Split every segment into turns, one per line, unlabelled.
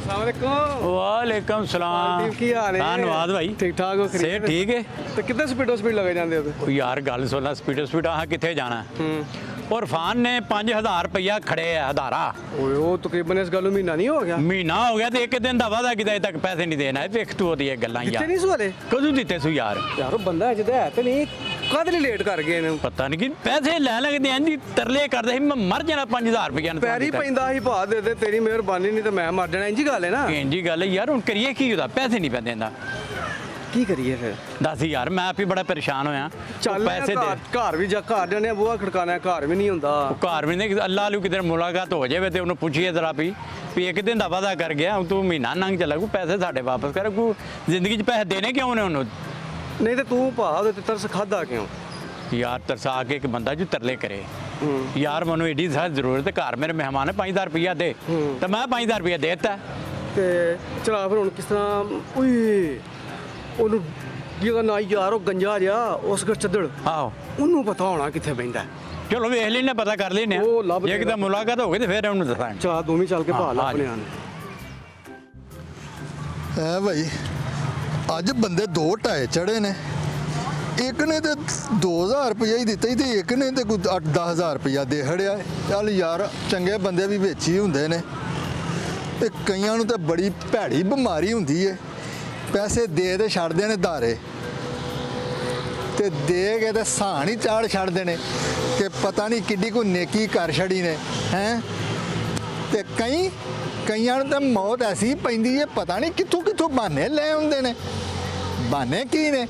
वालेकुम सलाम।
की हाल है?
धन्यवाद भाई।
ठीक ठाक हो?
सेहत ठीक है?
तो कितने स्पीड लगे जाते हो?
यार गल सुन, स्पीड अह कितने जाना और फान ने 5000 रुपया खड़े है हदारा।
वो तकरीबन इस गल महीना नहीं हो गया?
महीना हो गया तो एक दिन का वादा किया तक पैसे नहीं देना है। देख तू ओदी गल्लां यार
नहीं सुले
कदों दिते सू यार
बंदा अज है तो नहीं कद नहीं लेट कर गए
पता नहीं कि पैसे लै लगते हैं जी तरले करते मैं मर जाना 5000 रुपया
पैरी पैंदा ही भा दे दे तेरी मेहरबानी नहीं तो मैं मर जाना। इंजी गल है ना?
इंजी गल है यार। हुण करिए की होदा पैसे नहीं पे देंदा
की करिए फिर? दस
यार मैं आप ही बड़ा परेशान होया।
चल पैसे दे घर भी जा घर जाने बुआ खड़काना घर भी नहीं हुंदा।
घर भी नहीं अल्लाह लू किधर मुलाकात हो जाए तो उन्होंने पूछिए जरा भी एक दिन का वादा कर गया तू महीना लंघ चला को पैसे साढ़े वापस कर को जिंदगी च पैसे देने क्यों ने उन्होंने? नहीं
तो तू भा तरस खादा क्यों
यार? तरसा के एक बंदा जो तरले करे यार मैनू एडी सारी जरूरत है घर मेरे मेहमान है 5000 रुपया दे तो मैं 5000 रुपया देता
चला फिर किस तरह ਉਹਦਾ ਨਾ ਯਾਰ ਉਹ ਗੰਜਾ ਜਿਹਾ ਉਸ ਘਰ ਚੱਦੜ
ਆਹੋ
ਉਹਨੂੰ ਪਤਾ ਹੋਣਾ ਕਿੱਥੇ ਬੈਂਦਾ।
ਚਲੋ ਵੇਖ ਲੈਣੇ ਪਤਾ ਕਰ ਲੈਣੇ ਜੇ ਕਿਤੇ ਮੁਲਾਕਾਤ ਹੋ ਗਈ ਤੇ ਫਿਰ ਉਹਨੂੰ ਦੱਸਾਂਗੇ।
ਚਾ ਦੋਵੇਂ ਚੱਲ ਕੇ ਭਾਲ ਆਪਣੇ ਆਣ
ਹੈ ਭਾਈ। ਅੱਜ ਬੰਦੇ ਦੋ ਢਾਏ ਚੜੇ ਨੇ। ਇੱਕ ਨੇ ਤੇ 2000 ਰੁਪਇਆ ਹੀ ਦਿੱਤਾ ਤੇ ਇੱਕ ਨੇ ਤੇ ਕੋਈ 8-10000 ਰੁਪਇਆ ਦੇ ਖੜਿਆ। ਚੱਲ ਯਾਰ ਚੰਗੇ ਬੰਦੇ ਵੀ ਵਿੱਚ ਹੀ ਹੁੰਦੇ ਨੇ ਤੇ ਕਈਆਂ ਨੂੰ ਤਾਂ ਬੜੀ ਭੈੜੀ ਬਿਮਾਰੀ ਹੁੰਦੀ ਏ। पैसे दे दे छड़ते ने धारे ते दे के ते साण ही चाड़ छड़ते ने कि पता नहीं किड्डी कोई नेकी कर छड़ी ने हैं। ते कईयां नूं तां मौत ऐसी पैंदी है पता नहीं कित्थों कित्थों बहाने ले आउंदे ने। बहाने की ने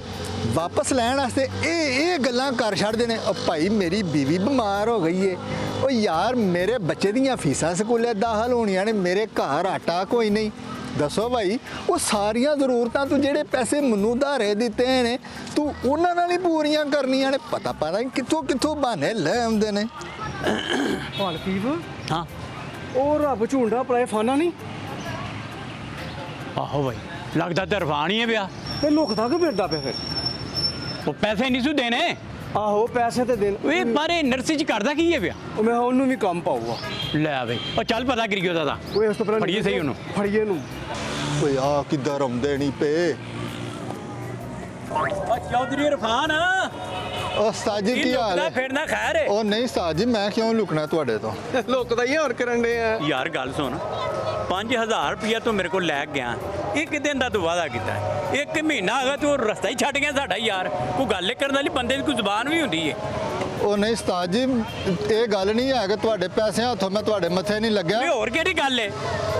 वापस लैण वास्ते ये गल्लां कर छड़दे ने। भाई मेरी बीवी बीमार हो गई है ओ यार मेरे बच्चे दियां फीसां स्कूले दाखल होणियां ने मेरे घर आटा कोई नहीं। दसो भाई वो सारिया जरूरतां तू जेड़े पैसे मैनू धारे दिते ने तू उन्हां नाल ही पूरियां करनियां ने। पता कित्थों कित्थों बहाने ले आउंदे ने।
लतीफ
हाँ
ओ रब झूंडा पराए फाना नहीं?
आहो भाई लगता तो इरफान ही है ब्याह
ते लुकदा क्यों फिरदा पे फिर?
वो पैसे नहीं सू देने।
आहो पैसे ते देन
वे मारे नर्सी च करदा की है ब्याह?
मैं ओनू भी काम पाऊगा
ले भाई और चल पता करियो दादा
ओए उस तो पहले
फड़िए सही ओनू
फड़िए नू
ओए आ किधर आउंदे नहीं पे।
ओ चौधरी इरफान
ओ उस्ताद जी की हाल है?
फिरना खैर है?
ओ नहीं उस्ताद जी मैं क्यों लुकना तुहाडे तो?
लुकदा ही और करन दे आ
यार गल सुन 5000 रुपया तू मेरे को लै गया एक दिन का तू वादा किया एक महीना होगा तू रस्ता ही छड़ गया साडा यार। कोई गल करने वाली बंदे की कोई जुबान भी होंदी है।
ਉਹ ਨਹੀਂ ਉਸਤਾਦ ਜੀ ਇਹ ਗੱਲ ਨਹੀਂ ਹੈ ਕਿ ਤੁਹਾਡੇ ਪੈਸੇ ਹੱਥੋਂ ਮੈਂ ਤੁਹਾਡੇ ਮੱਥੇ ਨਹੀਂ ਲੱਗਿਆ।
ਇਹ ਹੋਰ ਕਿਹੜੀ ਗੱਲ ਹੈ?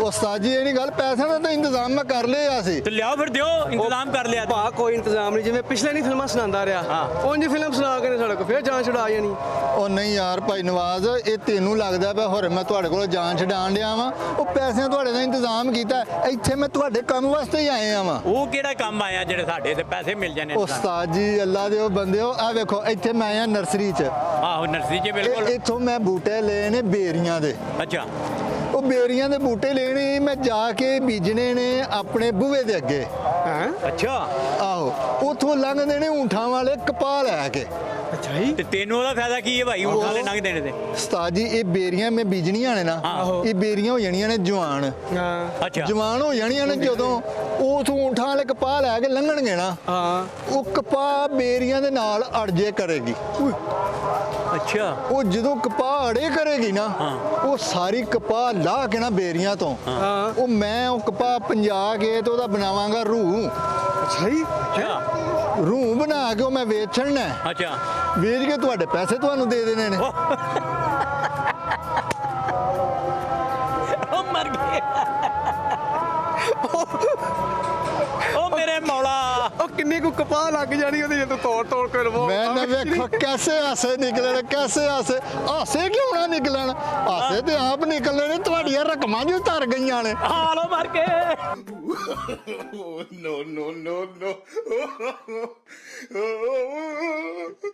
ਉਸਤਾਦ ਜੀ ਇਹ ਨਹੀਂ ਗੱਲ ਪੈਸਿਆਂ ਦਾ ਤਾਂ ਇੰਤਜ਼ਾਮ ਮੈਂ ਕਰ ਲਿਆ ਸੀ।
ਤੇ ਲਿਆਓ ਫਿਰ ਦਿਓ ਇੰਤਜ਼ਾਮ ਕਰ ਲਿਆ।
ਭਾ ਕੋਈ ਇੰਤਜ਼ਾਮ ਨਹੀਂ ਜਿਵੇਂ ਪਿਛਲੇ ਨਹੀਂ ਫਿਲਮਾਂ ਸੁਣਾਉਂਦਾ ਰਿਹਾ ਉਂਝ ਫਿਲਮ ਸੁਣਾ ਕੇ ਨੇ ਸਾਡੇ ਕੋਲ ਫਿਰ ਜਾਨ ਛੁਡਾ ਜਾਣੀ।
ਉਹ ਨਹੀਂ ਯਾਰ ਭਾਈ ਨਵਾਜ਼ ਇਹ ਤੈਨੂੰ ਲੱਗਦਾ ਪਿਆ ਹੋਰ ਮੈਂ ਤੁਹਾਡੇ ਕੋਲ ਜਾਨ ਛਡਾਣ ਡਿਆ ਵਾਂ। ਉਹ ਪੈਸਿਆਂ ਤੁਹਾਡੇ ਦਾ ਇੰਤਜ਼ਾਮ ਕੀਤਾ ਇੱਥੇ ਮੈਂ ਤੁਹਾਡੇ ਕੰਮ ਵਾਸਤੇ ਹੀ ਆਏ ਆ ਵਾਂ।
ਉਹ ਕਿਹੜਾ ਕੰਮ ਆਇਆ ਜਿਹੜੇ ਸਾਡੇ ਤੇ ਪੈਸੇ ਮਿਲ ਜਾਣੇ?
ਉਸਤਾਦ ਜੀ ਅੱਲਾ ਦੇ ਉਹ ਬੰਦਿਓ ਆ ਵੇਖੋ ਇੱਥੇ ਮੈਂ ਆਇਆ ਨਰਸਰੀ 'ਚ।
ਆਹੋ ਨਰਸਰੀ 'ਚ ਬਿਲਕੁਲ।
ਇੱਥੋਂ ਮੈਂ ਬੂਟੇ ਲਏ ਨੇ ਬੇਰੀਆਂ ਦੇ।
ਅੱਛਾ
ਉਹ ਬੇਰੀਆਂ ਦੇ ਬੂਟੇ ਲੈਣੇ ਮੈਂ ਜਾ ਕੇ ਬੀਜਣੇ ਨੇ ਆਪਣੇ ਬੂਹੇ ਦੇ ਅੱਗੇ।
ਅੱਛਾ
ਆਹੋ ਉੱਥੋਂ ਲੰਘਦੇ ਨੇ ਊਂਠਾਂ ਵਾਲੇ ਕਪਾਹ ਲੈ ਕੇ।
ਅੱਛਾ ਜੀ
ਤੇ ਤੈਨੂੰ ਉਹਦਾ ਫਾਇਦਾ ਕੀ ਹੈ ਭਾਈ ਊਂਠਾਂ ਦੇ ਲੰਘ ਦੇਣੇ ਤੇ?
ਉਸਤਾਦ ਜੀ ਇਹ ਬੇਰੀਆਂ ਮੈਂ ਬੀਜਣੀਆਂ ਨੇ ਨਾ ਇਹ ਬੇਰੀਆਂ ਹੋ ਜਾਣੀਆਂ ਨੇ ਜਵਾਨ।
ਅੱਛਾ
ਜਵਾਨ ਹੋ ਜਾਣੀਆਂ ਨੇ ਜਦੋਂ ਉਥੋਂ ਊਂਠਾਂ ਵਾਲੇ ਕਪਾਹ ਲੈ ਕੇ ਲੰਘਣਗੇ ਨਾ ਉਹ ਕਪਾਹ ਬੇਰੀਆਂ ਦੇ ਨਾਲ ਅੜਜੇ ਕਰੇਗੀ।
ਅੱਛਾ
ਉਹ ਜਦੋਂ ਕਪਾਹ ਅੜੇ ਕਰੇਗੀ ਨਾ ਉਹ ਸਾਰੀ ਕਪਾਹ ਲਾਹ ਕੇ ਨਾ ਬੇਰੀਆਂ ਤੋਂ ਉਹ ਮੈਂ ਉਹ ਕਪਾਹ ਪੰਜਾ ਕੇ ਤੇ ਉਹਦਾ ਬਣਾਵਾਂਗਾ ਰੂਹ।
ਅੱਛਾ ਜੀ
ਰੂਹ ਬਣਾ ਕੇ ਉਹ ਮੈਂ ਵੇਚਣਾ।
ਅੱਛਾ
ਵੇਚ ਕੇ ਤੁਹਾਡੇ ਪੈਸੇ ਤੁਹਾਨੂੰ ਦੇ ਦੇਣੇ ਨੇ।
ਉਹ ਮਰ ਗਏ ਉਹ ਮੇਰੇ ਮੌਲਾ।
ਉਹ ਕਿੰਨੀ ਕੁ ਕਪਾਹ ਲੱਗ ਜਾਣੀ ਉਹਦੀ ਜੇ ਤੂੰ ਤੋੜ ਕੇ ਲਵੋ।
ਮੈਂ ਨਾ ਵੇਖੋ ਕੈਸੇ ਹਾਸੇ ਨਿਕਲਣ ਕੈਸੇ ਹਾਸੇ ਕਿਉਂ ਨਾ ਨਿਕਲਣ ਹਾਸੇ ਤੇ ਆਪ ਨਿਕਲਣੇ ਨੇ ਤੁਹਾਡੀਆਂ ਰਕਮਾਂ ਜੋ ਧਰ ਗਈਆਂ ਨੇ।
ਹਾਲੋ ਮਰ ਕੇ
no, no, no, no.